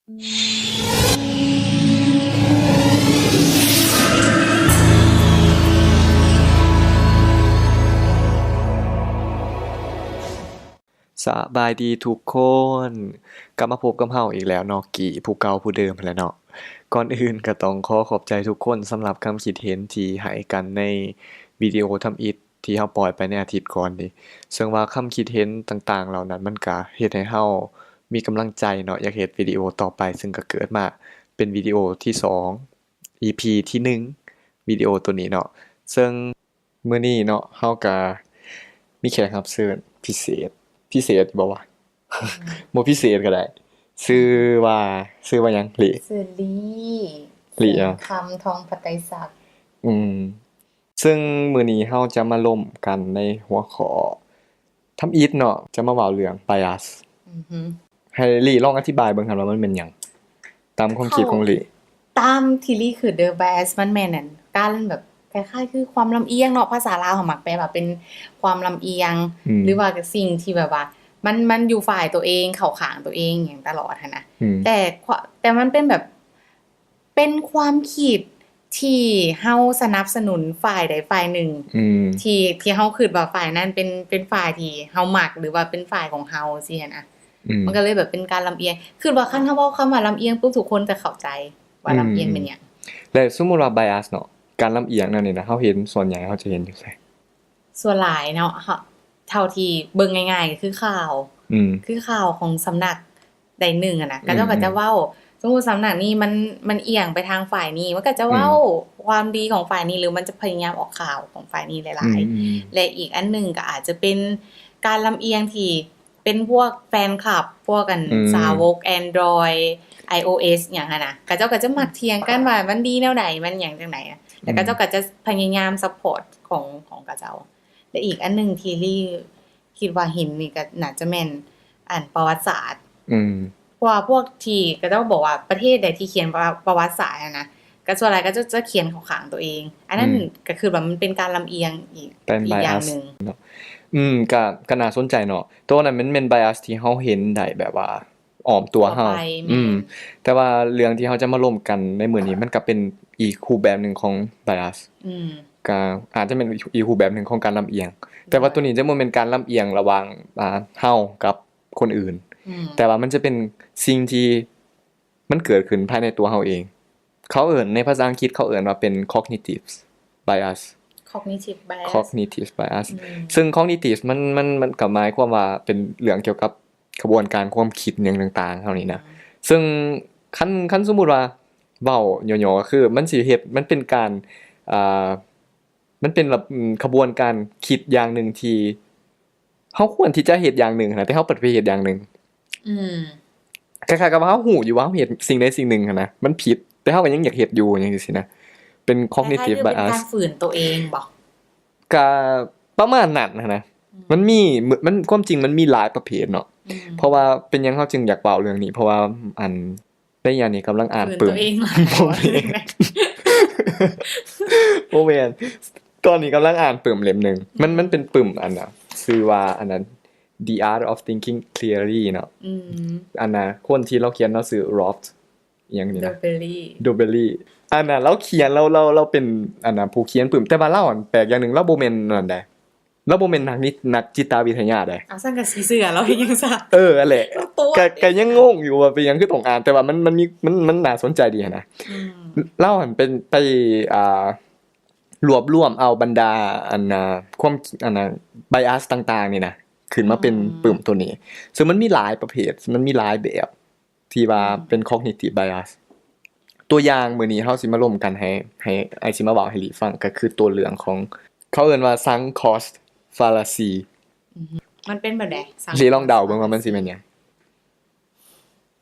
สบายดีทุกคนกลับมาพบกับเราอีกแล้วเนาะกี่ผู้เก่าผู้เดิมหั้นแหล้วเนาะก่อนอื่นก็ต้องขอขอบใจทุกคนสำหรับคำคิดเห็นที่ให้กันในวิดีโอทำอิฐที่เราปล่อยไปในอาทิตย์ก่อนนี้ซึ่งว่าคำคิดเห็นต่างๆเหล่านั้นมันก็เฮ็ดให้เรามีกำลังใจเนาะอยากเฮ็ดวิดีโอต่อไปซึ่งก็เกิดมาเป็นวิดีโอที่2 EP ที่1วิดีโอตัวนี้เนาะซึ่งมื้อนี้เนาะเราก็มีแขกรับเชิญพิเศษบ่วะ บ่พิเศษก็ได้ชื่อว่าหยังหลิสื่อลีหลิ เสียง อ่ะ คำทองปัตไตรศักดิ์อืมซึ่งมื้อนี้เราจะมาร่วมกันในหัวข้อทำอิฐเนาะจะมาเว้าเรื่อง bias อือฮึ ให้หลิลองอธิบายเบิ่งครับว่ามันเป็นหยังตามความคิดของหลิ ตามที่ลีคือ The Bias มันแม่นนั่นการแบบคล้ายๆคือความลำเอียงเนาะภาษาลาวเขามักแปลว่าเป็นความลำเอียง หรือว่าสิ่งที่แบบว่ามันอยู่ฝ่ายตัวเองเข้าข้างตัวเองอย่างตลอดหั้นนะแต่มันเป็นแบบเป็นความคิดที่เฮาสนับสนุนฝ่ายใดฝ่ายหนึ่งที่เฮาคิดว่าฝ่ายนั้นเป็นฝ่ายที่เฮามักหรือว่าเป็นฝ่ายของเฮาสิหั้นนะมันก็เลยแบบเป็นการลำเอียงคือว่าคันเฮาเว้าคำว่าลำเอียงปุ๊บทุกคนจะเข้าใจว่าลำเอียงเป็นหยังแล้วสมมุติว่า bias เนาะการลำเอียงนั่นนี่นะเราเห็นส่วนใหญ่เราจะเห็นอยู่ไสส่วนหลายเนาะเท่าที่เบิ่งง่ายๆก็คือข่าวของสำนักใดหนึ่งอะนะก็เจ้าก็จะเว้าสมมุติสำนักนี้มันเอียงไปทางฝ่ายนี้มันก็จะเว้าความดีของฝ่ายนี้หรือมันจะพยายามออกข่าวของฝ่ายนี้หลายๆและอีกอันหนึ่งก็อาจจะเป็นการลำเอียงที่เป็นพวกแฟนคลับพวกกันสาวก Android iOS หยังหั่นน่ะก็เจ้าก็จะมักเถียงกันว่ามันดีแนวใดมันหยังจังได๋แล้วก็เจ้าก็จะพยายามซัปพอร์ตของกะเจ้าและอีกอันหนึ่งที่ลี่คิดว่าเห็นนี่ก็น่าจะแม่นประวัติศาสตร์เพราะว่าพวกที่ก็ต้องบอกว่าประเทศใดที่เขียนประวัติศาสตร์นะก็ส่วนใหญ่ก็จะเขียนเข้าข้างตัวเองอันนั้นก็คือแบบมันเป็นการลำเอียงอีกอย่างนึงก็น่าสนใจเนาะตัวนั้นมันเป็น bias ที่เฮาเห็นได้แบบว่าอ้อมตัวเฮาแต่ว่าเรื่องที่เฮาจะมาร่วมกันในมื้อนี้มันก็เป็นอีกรูปแบบนึงของ bias ก็อาจจะเป็นอีกรูปแบบนึงของการลำเอียงแต่ว่าตัวนี้จะบ่แม่นการลำเอียงระหว่างเฮากับคนอื่นแต่ว่ามันจะเป็นสิ่งที่มันเกิดขึ้นภายในตัวเฮาเองเขาเอิ้นในภาษาอังกฤษเขาเอิ้นว่าเป็น cognitive bias cognitive bias ซึ่ง cognitive มันก็หมายความว่าเป็นเรื่องเกี่ยวกับกระบวนการความคิดหยังต่างๆเท่านี้นะซึ่งคันสมมุติว่าเว้าย่อๆก็คือมันสิเฮ็ดมันเป็นการมันเป็นกระบวนการคิดอย่างหนึ่งที่เฮาควรที่จะเฮ็ดอย่างหนึ่งนะแต่เฮาปฏิเฮ็ดอย่างหนึ่งคล้ายๆกับว่าเฮาฮู้อยู่ว่าเฮาเฮ็ดสิ่งใดสิ่งหนึ่งหั้นนะมันผิดแต่เฮาก็ยังอยากเฮ็ดอยู่จังซี่สินะเป็น cognitive bias เป็นการฝืนตัวเองบ่ก็ประมาณนั้นนะมันความจริงมันมีหลายประเภทเนาะเพราะว่าเป็นหยังเฮาจึงอยากเว้าเรื่องนี้เพราะว่าในยามนี้กำลังอ่านปึ้มบ่แม่นตอนนี้กำลังอ่านปึ้มเล่มนึงมันเป็นปึ้มอันน่ะชื่อว่าอันนั้น The Art of Thinking Clearly เนาะอันน่ะคนที่เราเขียนเราชื่อ Rolf อีหยังนี่นะ Dobelli อันน่ะเราเขียนเราเป็นอันน่ะผู้เขียนปึ้มแต่ว่าเราแปลกอย่างนึงเราบ่แม่นนั่นใดเราบ่แม่นนักจิตวิทยาใดซั่นก็สิเชื่อเราเฮ็ดหยังซะอันแหละก็ยังงงอยู่ว่าเป็นหยังคือต้องอ่านแต่ว่ามันน่าสนใจดีนะเราเป็นไปรวบรวมเอาบรรดาอันน่ะความอันน่ะ bias ต่างๆนี่นะขึ้นมาเป็นปึ้มตัวนี้ซึ่งมันมีหลายประเภทมันมีหลายแบบที่ว่าเป็น cognitive bias ตัวอย่างมื้อนี้เฮาสิมาร่วมกันให้ไอ้สิมาเว้าให้หลีฟังก็คือตัวเรื่องของเขาเอิ้นว่า sunk cost fallacy มันเป็นแบบใดหลีลองเดาเบิ่งว่ามันสิเป็นหยัง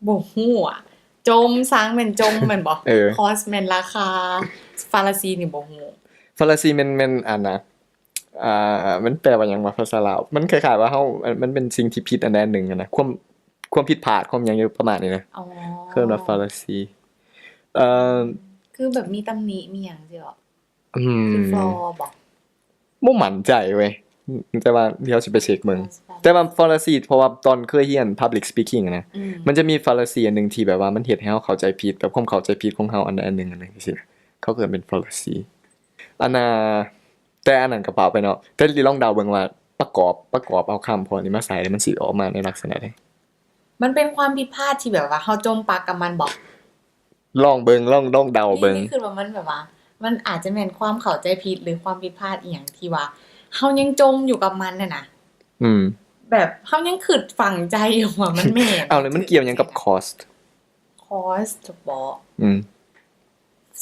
บ่ฮู้อ่ะจมซังแม่นจมแม่นบ่cost แม่นราคา fallacy นี่บ่ฮู้ fallacy แม่นอันน่ะมันแปลว่าหยังวะภาษาลาวมันคล้ายๆว่าเฮามันเป็นสิ่งที่ผิดอันใดอันหนึ่งนะความผิดพลาดความหยังอยู่ประมาณนี้นะคือว่า fallacy คือแบบมีตำหนิมีหยังสิเหรอคือ flaw บ่มั่นใจเว้ย แต่ว่าเดี๋ยวสิไปเช็คเบิ่งแต่ว่า fallacy เพราะว่าตอนเคยเรียน public speaking อะนะมันจะมี fallacy อันหนึงที่แบบว่ามันเฮ็ดให้เราเข้าใจผิดแบบความเข้าใจผิดของเราอันใดอันหนึงจังซี่เขาเกิดเป็น fallacy อันน่ะแต่อันนั้นก็เปล่าไปเนาะแต่ลองเดาเบิ่งว่าประกอบเอาคำพวกนี้มาใส่แล้วมันสิออกมาในลักษณะใด มันเป็นความผิดพลาดที่แบบว่าเฮาจมปากกับมันบ่ลองเบิ่งลองเดาเบิ่ง นี่คือว่ามันแบบว่า มันอาจจะแม่นความเข้าใจผิดหรือความผิดพลาดอีหยังที่ว่าเฮายังจมอยู่กับมันน่ะนะแบบเฮายังคิดฝังใจอยู่ว่ามันแม่นเอาเลยมันเกี่ยวหยังกับ cost บ่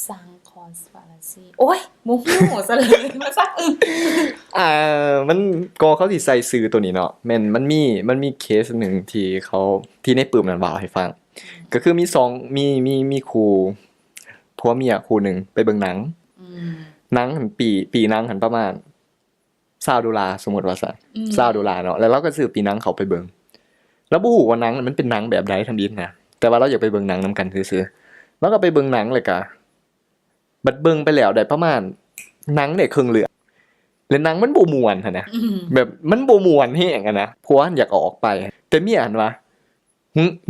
สร้าง cost fallacy โอ๊ยบ่ฮู้ซะเลยมาซักมันก็เขาสิใส่ชื่อตัวนี้เนาะแม่นมันมีเคสหนึงที่ในปึ้มนั้นเว้าให้ฟังก็คือมีมีคู่ผัวเมียคู่หนึงไปเบิ่งหนังหนังหันปีหนังหันประมาณ$20สมมุติว่าซะ$20เนาะแล้วเราก็ซื้อปีหนังเขาไปเบิ่งแล้วบ่ฮู้ว่าหนังมันเป็นหนังแบบใดทำบิดนะแต่ว่าเราอยากไปเบิ่งหนังนํกันซื่อๆแล้วก็ไปเบิ่งหนังเลยก็บัดเบิ่งไปแล้วได้ประมาณหนังได้ครึ่งเรื่องแล้วหนังมันบ่ม่วนหั่นนะแบบมันบ่ม่วนแฮงอะนะผัวอยากออกไปแต่เมียหั่นว่า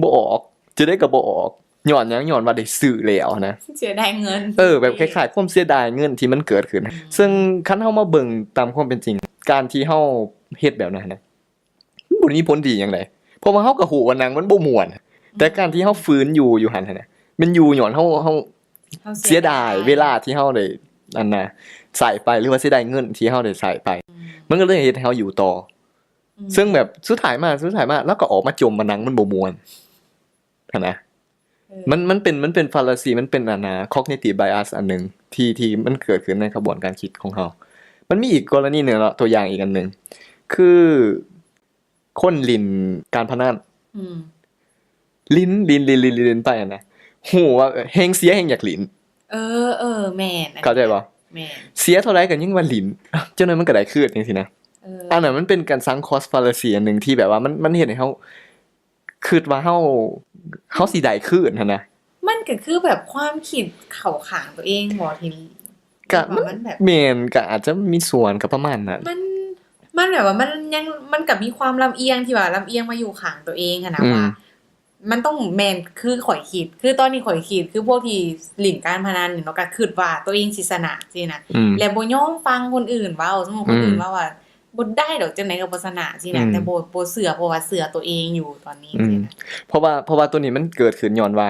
บ่ออกจะได้ก็บ่ออกย้อนหยังย้อนว่าได้ซื้อแล้วนะเสียดายเงินแบบคล้ายๆความเสียดายเงินที่มันเกิดขึ้นซึ่งคันเฮามาเบิ่งตามความเป็นจริงการที่เฮาเฮ็ดแบบนั้นน่ะบ่มีผลดีหยังไดเพราะว่าเฮาก็ฮู้ว่าหนังมันบ่ม่วนแต่การที่เฮาฝืนอยู่หั่นน่ะมันอยู่ย้อนเฮาเสียดายเวลาที่เฮาได้อันน่ะใส่ไปหรือว่าเสียดายเงินที่เฮาได้ใส่ไปมันก็เลยเฮ็ดให้เฮาอยู่ต่อซึ่งแบบสุดท้ายมาแล้วก็ออกมาจมว่าหนังมันบ่ม่วนหั่นนะมันเป็น fallacy มันเป็นcognitive bias อันนึงที่มันเกิดขึ้นในกระบวนการคิดของเฮามันมีอีกกรณีนึงเนาะตัวอย่างอีกอันนึงคือคนเล่นการพนันลิ้นไปนะฮู้ว่าแฮงเสียแฮงอยากลิ้นแม่นเข้าใจบ่แม่นเสียเท่าใดก็ยังว่าลิ้นจังนั้นมันก็ได้คืนจังซี่นะอันนั้นมันเป็นการสร้าง cost fallacy อันนึงที่แบบว่ามันเฮ็ดให้เฮาคิดว่าเฮาสิได้คืนหั่นนะมันก็คือแบบความคิดเข้าข้างตัวเองบ่ที่ก็มันแบบแม่นก็อาจจะมีส่วนกับประมาณนั้นมันแบบว่ามันก็มีความลำเอียงที่ว่าลำเอียงมาอยู่ข้างตัวเองอะนะว่ามันต้องแม่นคือข่อยคิดคือตอนนี้ข่อยคิดคือพวกที่เล่นการพนันนี่เนาะก็คิดว่าตัวเองสิชนะจังซี่นะแล้วบ่ยอมฟังคนอื่นเว้าสมมุติคนอื่นว่าบ่ได้ดอกจังได๋ก็บ่ชนะจังซี่นะแต่บ่เชื่อเพราะว่าเชื่อตัวเองอยู่ตอนนี้จังซี่นะเพราะว่าตัวนี้มันเกิดขึ้นย้อนว่า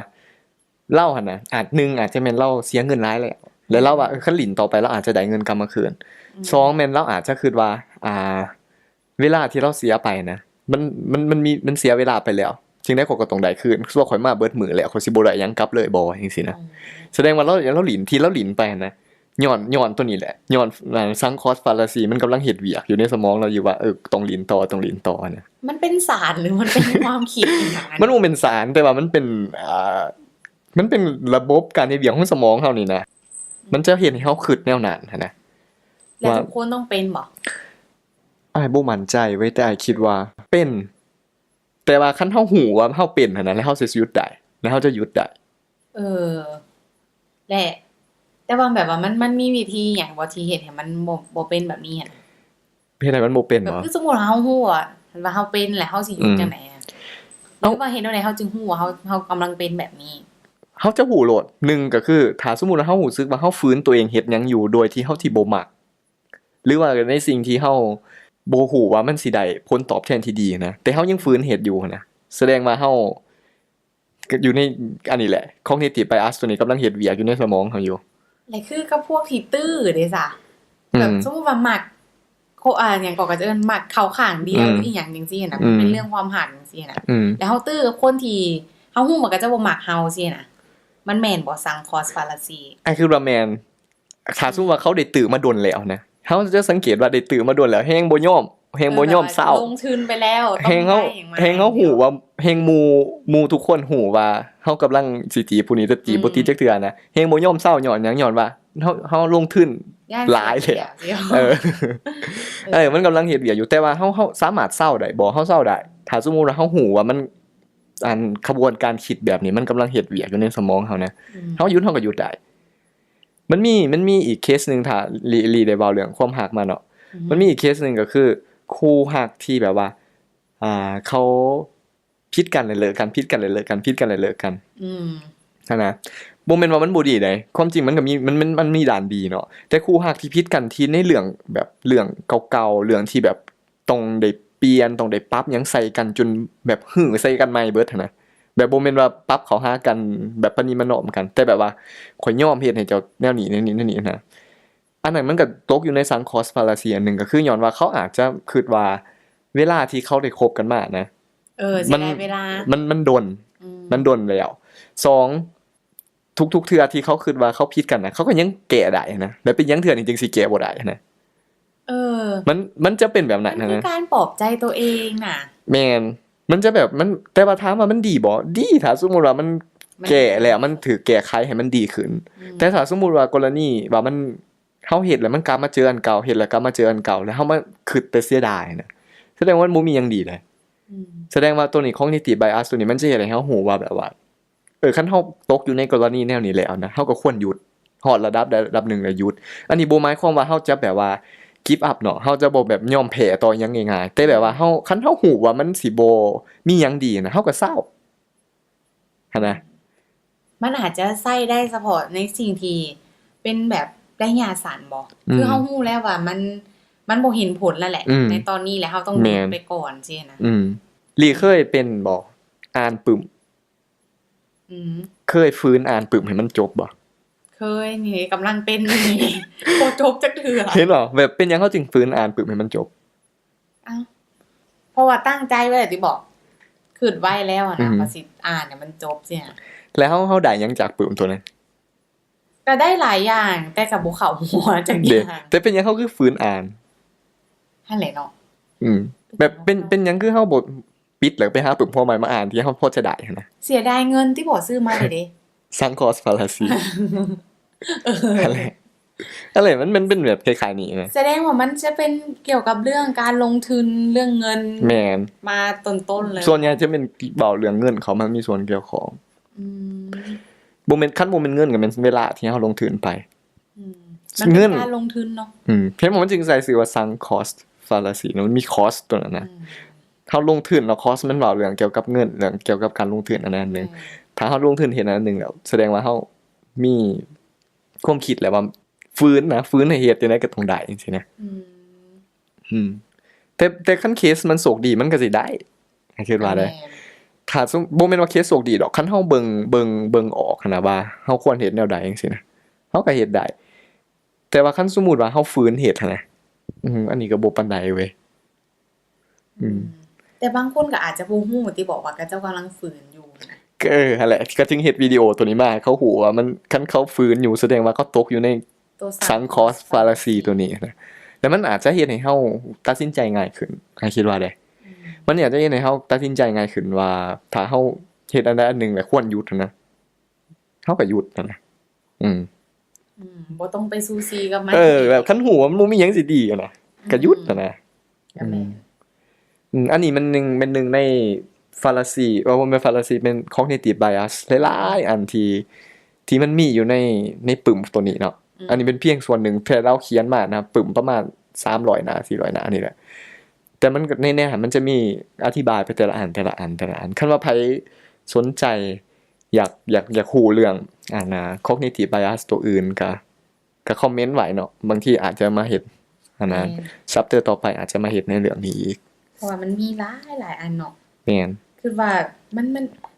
เล่าหั่นน่ะอาจจะแม่นเราเสียเงินหลายแล้วเราว่าคันหลินต่อไปเราอาจจะได้เงินกลับมาคืน2แม่นเราอาจจะคิดว่าเวลาที่เราเสียไปนะมันเสียเวลาไปแล้วจึงได้ก็ต้องได้คืนคือว่าข่อยมาเบิดมื้อแล้วข่อยสิบ่ได้หยังกลับเลยบ่จังซี่นะแสดงว่าเราหลินที่เราหลินไปนะย้อนตัวนี้แหละย้อนซังคอสฟาลาซีมันกำลังเฮ็ดเวียกอยู่ในสมองเราอยู่ว่าต้องหลินต่อนะมันเป็นสารหรือมันเป็นความคิดอีหยังมันบ่เป็นสารแต่ว่ามันเป็นระบบการเฮ็ดเวียกของสมองเฮานี่นะมันจะเฮ็ดให้เฮาคิดแนวนั้นนะแล้วทุกคนต้องเป็นบ่อ้ายบ่มั่นใจไว้แต่อ้ายคิดว่าเป็นแต่ว่าคันเฮาฮู้ว่าเฮาเป็นหั่นน่ะแล้วเฮาสิหยุดได้แล้วเฮาจะหยุดได้แหละแต่ว่าแบบว่ามันมีวิธีหยังบ่ที่เฮ็ดให้มันบ่เป็นแบบนี้หั่นเฮ็ดให้มันบ่เป็นบ่คือสมมุติว่าเฮาฮู้ว่าเฮาเป็นแล้วเฮาสิหยุดจังได๋หรือว่าเฮ็ดจังได๋เฮาจึงฮู้ว่าเฮากำลังเป็นแบบนี้เฮาจะฮู้โลด1ก็คือถ้าสมมุติว่าเฮารู้สึกว่าเฮาฝืนตัวเองเฮ็ดหยังอยู่โดยที่เฮาบ่มักหรือว่าในสิ่งที่เฮาบ่ฮู้ว่ามันสิได้ผลตอบแทนที่ดีนะแต่เฮายังฝืนเฮ็ดอยู่นะแสดงว่าเฮาก็อยู่ในอันนี้แหละ cognitive bias ตัวนี้กำลังเฮ็ดเวียกอยู่ในสมองเฮาอยู่แล้วคือกับพวกที่ตื้อเด้ซะแบบสมมุติว่ามักหยังก็จะเอิ้นมักเข้าข้างเดียวอีหยังจังซี่น่ะมันเป็นเรื่องความหักจังซี่น่ะแล้วเฮาตื้อกับคนที่เฮาฮู้มันก็จะบ่มักเฮาซี่น่ะมันแม่นบ่ซังคอสฟาลาซีคือว่าแม่นถ้าสมมุติว่าเขาได้ตื้อมาดนแล้วนะเฮาจะสังเกตว่าได้ตื้อมาดนแล้วแฮงบ่ยอมเศร้าลงทุนไปแล้วต้องได้แฮงเฮาฮู้ว่าแฮงหมู่ทุกคนฮู้ว่าเฮากำลังสิจีบผู้นี้จะจีบบ่ติดจักเทื่อนะแฮงบ่ยอมเศร้าย้อนหยังย้อนว่าเฮาลงทุนหลายแล้วมันกำลังเฮ็ดเวียกอยู่แต่ว่าเฮาสามารถเศร้าได้บ่เฮาเศร้าได้ถ้าสมมุติว่าเฮาฮู้ว่ามันขบวนการคิดแบบนี้มันกำลังเฮ็ดเวียกอยู่ในสมองเฮานะเฮาหยุดก็หยุดได้มันมีอีกเคสนึงถ้าลีได้เว้าเรื่องความรักมาเนาะ มันมีอีกเคสหนึ่งก็คือคู่ฮักที่แบบว่าเขาผิดกันเลยเลิกกันผิดกันเลยเลิกกันผิดกันเลยเลิกกันนะบ่แม่นว่ามันบ่ดีได้ความจริงมันก็มีมันมีด้านดีเนาะแต่คู่ฮักที่ผิดกันที่ในเรื่องแบบเรื่องเก่าๆเรื่องที่แบบต้องได้เปลี่ยนต้องได้ปรับหยังใส่กันจนแบบหึงใส่กันใหม่เบิดนะแบบบ่แม่นว่าปรับเข้าหากันแบบปานนี้มันน้อมกันแต่แบบว่าข่อยยอมเฮ็ดให้เจ้าแนวนี้นี่นะอันนั้นมันก็ตกอยู่ในซังคอสฟาลาซีอันนึงก็คือย้อนว่าเขาอาจจะคิดว่าเวลาที่เขาได้คบกันมานะเสียดายเวลามันดนแล้ว2ทุกๆเทื่อที่เขาคิดว่าเขาผิดกันนะเขาก็ยังแก้ได้นะแล้วเป็นยังเทื่อนี่จึงสิแก้บ่ได้นะมันจะเป็นแบบนั้นนะคือการปลอบใจตัวเองน่ะแม่นมันจะแบบมันแต่ว่าถามว่ามันดีบ่ดีถ้าสมมุติว่ามันแก้แล้วมันถูกแก้ไขให้มันดีขึ้นแต่ถ้าสมมุติว่ากรณีว่ามันเฮาเฮ็ดแล้วมันกลับมาเจออันเก่าเฮ็ดแล้วกลับมาเจออันเก่าแล้วเฮามาคิดแต่เสียดายนะแสดงว่ามันบ่มีหยังดีเลยแสดงว่าตัวนี้ cognitive bias ตัวนี้มันจะเฮ็ดให้เฮาฮู้ว่าแบบว่าคันเฮาตกอยู่ในกรณีแนวนี้แล้วนะเฮาก็ควรหยุดฮอดระดับนึงแล้วหยุดอันนี้บ่หมายความว่าเฮาจะแบบว่าgive up เนาะเฮาจะบ่แบบยอมแพ้ต่อหยังง่ายๆแต่แบบว่าคันเฮาฮู้ว่ามันสิบ่มีหยังดีนะเฮาก็เศร้าหั่นนะมันอาจจะใช้ได้เฉพาะในสิ่งที่เป็นแบบระยะสั้นบ่คือเฮาฮู้แล้วว่ามันบ่เห็นผลแล้วแหละในตอนนี้แล้วเฮาต้องหยุดไปก่อนซี่นะลีเคยเป็นบ่อ่านปึ้มเคยฟื้นอ่านปึ้มให้มันจบบ่เคยนี่กำลังเป็นนี่บ่จบจักเทื่อเห็นบ่แบบเป็นหยังเฮาจึงฟื้นอ่านปึ้มให้มันจบอ้าวเพราะว่าตั้งใจไว้แล้วติบอกคิดไว้แล้วนะว่าสิอ่านเนี่ยมันจบซี่นะแล้วเฮาได้หยังจากปึ้มตัวนั้นก็ได้หลายอย่างแต่ก็บ่เข้าหัวจักอย่างแต่เป็นหยังเฮาคือฟื้นอ่านหั่นแหละเนาะแบบเป็นหยังคือเฮาบ่ปิดแล้วไปหาปึ้มพอใหม่มาอ่านที่เฮาพอจะได้นะเสียดายเงินที่บ่ซื้อมาเลยเด้ซังคอสฟาลาซีอะไรมันเป็นแบบคล้ายๆนี้นะแสดงว่ามันจะเป็นเกี่ยวกับเรื่องการลงทุนเรื่องเงินแม่นมาต้นๆเลยส่วนใหญ่จะเป็นเว้าเรื่องเงินเขามันมีส่วนเกี่ยวข้องบ่แม่นคันบ่แม่นเงินก็แม่นเวลาที่เฮาลงทุนไปมันเป็นการลงทุนเนาะเพียงมันจึงใส่ชื่อว่า sunk cost fallacy เนาะมันมี cost ตัวนั้นนะเฮาลงทุนแล้ว cost มันเว้าเรื่องเกี่ยวกับเงินเรื่องเกี่ยวกับการลงทุนอันนั้นนึงถ้าเฮาลงทุนเฮ็ดอันนึงแล้วแสดงว่าเฮามีความคิดแล้วว่าฟื้นให้เฮ็ดจังได๋ก็ต้องได้จังซี่นะแต่คันเคสมันโชคดีมันก็สิได้คิดว่าได้ถ้าบ่แม่นว่าเคสโชคดีดอกคันเฮาเบิ่งออกนะว่าเฮาควรเฮ็ดแนวใดจังซี่นะเฮาก็เฮ็ดได้แต่ว่าคันสมมุติว่าเฮาฟื้นเฮ็ดหั่นนะอันนี้ก็บ่ปานใดเว้ยแต่บางคนก็อาจจะบ่ฮู้ที่บอกว่าเขาเจ้ากำลังฝืนอยู่นะนั่นแหละก็จึงเฮ็ดวิดีโอตัวนี้มาเขาฮู้ว่ามันคันเขาฝืนอยู่แสดงว่าเขาตกอยู่ในซังคอสฟาลาซีตัวนี้นะแล้วมันอาจจะเฮ็ดให้เฮาตัดสินใจง่ายขึ้นคิดว่าได้มันอาจจะเฮ็ดให้เฮาตัดสินใจง่ายขึ้นว่าถ้าเฮาเฮ็ดอันใดอันหนึ่งแล้วควรหยุดนะเฮาก็หยุดนะบ่ต้องไปซูซีกับมันแบบคันฮู้ว่ามันบ่มีหยังสิดีนะก็หยุดนะอันนี้มันนึงในฟาลาซีว่าบ่แม่นฟาลาซีเป็น cognitive bias หลายๆอันที่มันมีอยู่ในปึ้มตัวนี้เนาะอันนี้เป็นเพียงส่วนหนึ่งที่เราเขียนมานะปึ้มประมาณ300หน้า400หน้านี่แหละแต่มันในแนวมันจะมีอธิบายไปแต่ละอันคันว่าไผสนใจอยากรู้เรื่องcognitive bias ตัวอื่นก็คอมเมนต์ไว้เนาะบางทีอาจจะมาเฮ็ดซับเตอร์ต่อไปอาจจะมาเฮ็ดในเรื่องนี้อีกเพราะว่ามันมีหลายอันเนาะแม่นคือว่ามัน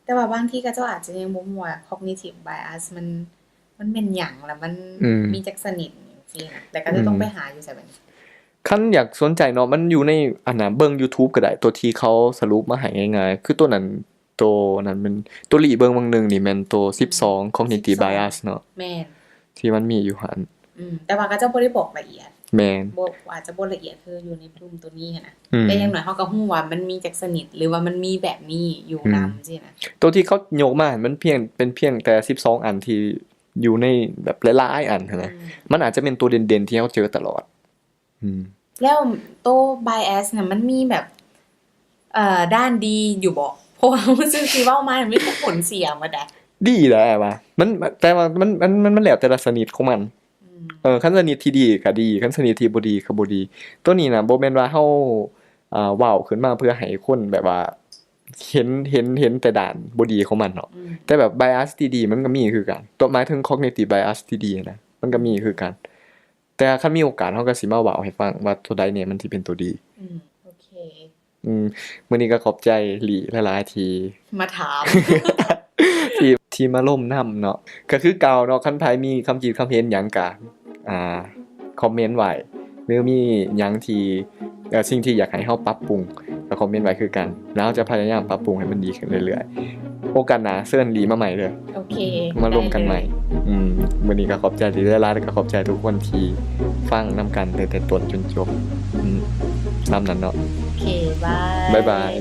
แต่ว่าบางทีก็เจ้าอาจจะยังบ่ฮู้ว่า cognitive bias มันเป็นหยังแล้วมันมีจักสนิทจังซี่นะแต่ก็จะต้องไปหาอยู่ไสบัดนี้คันอยากสนใจเนาะมันอยู่ในอันน่ะเบิ่ง YouTube ก็ได้ตัวที่เขาสรุปมาให้ง่ายๆคือตัวนั้นมันตัวลีเบิ่งบางนึงนี่แม่นตัว12 cognitive bias เนาะแม่นที่มันมีอยู่หั่นแต่ว่าก็เจ้าบ่ได้บอกละเอียดแม่นบ่อาจจะบ่ละเอียดคืออยู่ในกลุ่มตัวนี้นะแต่อย่างน้อยเฮาก็ฮู้ว่ามันมีจักสนิทหรือว่ามันมีแบบนี้อยู่นำซี่นะตัวที่เขายกมามันเพียงแต่12อันที่อยู่ในแบบหลายๆอันนะมันอาจจะเป็นตัวเด่นๆที่เฮาเจอตลอดแล้วตัว bias น่ะมันมีแบบด้านดีอยู่บ่เพราะว่ามันซึ่งสิเว้ามามันมีผลเสียมาได้ดีแหละว่ามันแต่ว่ามันแล้วแต่ละชนิดของมัน คันสนิทที่ดีก็ดีคันสนิทที่บ่ดีก็บ่ดีตัวนี้น่ะบ่แม่นว่าเฮาเว้าขึ้นมาเพื่อให้คนแบบว่าเห็นแต่ด้านบ่ดีของมันเนาะแต่แบบ bias ที่ดีมันก็มีคือกันตัวหมายถึง cognitive bias ที่ดีนะมันก็มีคือกันแต่คันมีโอกาสเฮาก็สิมาเว้าให้ฟังว่าตัวใดเนี่ยมันสิเป็นตัวดีโอเคมื้อนี้ก็ขอบใจหลีหลายๆที่มาถาม ที่มาร่วมนำเนาะก็คือเก่าเนาะคันไผมีคำคิดคำเห็นหยังก็คอมเมนต์ไว้หรือมีหยังที่สิ่งที่อยากให้เฮาปรับปรุงก็คอมเมนต์ไว้คือกันแล้วเราจะพยายามปรับปรุงให้มันดีขึ้นเรื่อยๆโอกาสหน้าเชิญหลีมาใหม่เด้อโอเคมาร่วมกันใหม่มื้อนี้ก็ขอบใจหลีหลายๆแล้วก็ขอบใจทุกคนที่ฟังนำกันตั้งแต่ต้นจนจบนำนั้นเนาะโอเคบายบ๊ายบาย